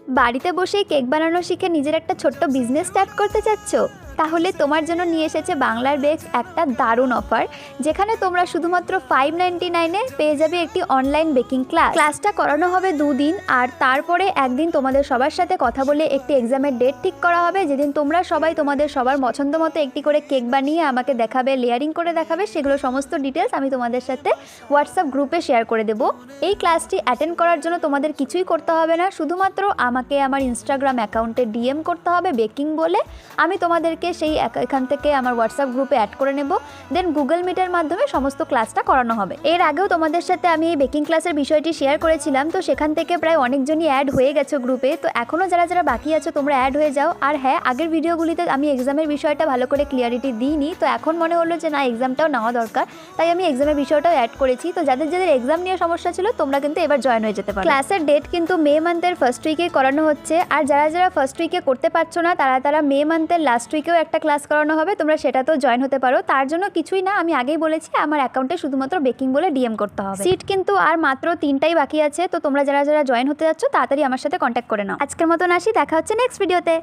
বাড়িতে বসেই কেক বানানো শিখে নিজের একটা ছোট্ট বিজনেস স্টার্ট করতে চাচ্ছ? তাহলে তোমার জন্য নিয়ে এসেছে বাংলার বেকস একটা দারুণ অফার, যেখানে তোমরা শুধুমাত্র 599-এ পেয়ে যাবে একটি অনলাইন বেকিং ক্লাসটা করানো হবে 2 দিন, আর তারপরে একদিন তোমাদের সবার সাথে কথা বলে একটি এক্সামের ডেট ঠিক করা হবে, যেদিন তোমরা সবাই তোমাদের সবার পছন্দ মতো একটি করে কেক বানিয়ে আমাকে দেখাবে, লেয়ারিং করে দেখাবে। সেগুলো সমস্ত ডিটেলস আমি তোমাদের সাথে হোয়াটসঅ্যাপ গ্রুপে শেয়ার করে দেবো। এই ক্লাসটি অ্যাটেন্ড করার জন্য তোমাদের কিছুই করতে হবে না, শুধুমাত্র আমাকে আমার ইনস্টাগ্রাম অ্যাকাউন্টে ডিএম করতে হবে বেকিং বলে। আমি তোমাদেরকে সেই এখান থেকে আমার হোয়াটসঅ্যাপ গ্রুপে অ্যাড করে নেব, দেন গুগল মিটের মাধ্যমে সমস্ত ক্লাসটা করানো হবে। এর আগেও তোমাদের সাথে আমি এই বেকিং ক্লাসের বিষয়টি শেয়ার করেছিলাম, তো সেখান থেকে প্রায় অনেকজনই অ্যাড হয়ে গেছো গ্রুপে। তো এখনও যারা যারা বাকি আছো তোমরা অ্যাড হয়ে যাও। আর হ্যাঁ, আগের ভিডিওগুলিতে আমি এক্সামের বিষয়টা ভালো করে ক্লিয়ারিটি দিইনি, তো এখন মনে হলো যে না, এক্সামটাও নেওয়া দরকার, তাই আমি এক্সামের বিষয়টাও অ্যাড করেছি। তো যাদের যাদের এক্সাম নিয়ে সমস্যা ছিল তোমরা কিন্তু এবার জয়েন হয়ে যেতে পারো। ক্লাসের ডেট কিন্তু মে মান্থের ফার্স্ট উইকে করানো হচ্ছে, আর যারা যারা ফার্স্ট উইকে করতে পারছো না তারা মে মান্থের লাস্ট উইকেও একটা ক্লাস করানো হবে, তোমরা সেটাতেও জয়েন হতে পারো। তার জন্য কিছুই না, আমি আগেই বলেছি আমার অ্যাকাউন্টে শুধুমাত্র বেকিং বলে ডিএম করতে হবে। সিট কিন্তু আর মাত্র 3টাই বাকি আছে, তো তোমরা যারা যারা জয়েন হতে যাচ্ছ তাড়াতাড়ি আমার সাথে কন্ট্যাক্ট করে নাও। আজকের মতন আসি, দেখা হচ্ছে নেক্সট ভিডিওতে।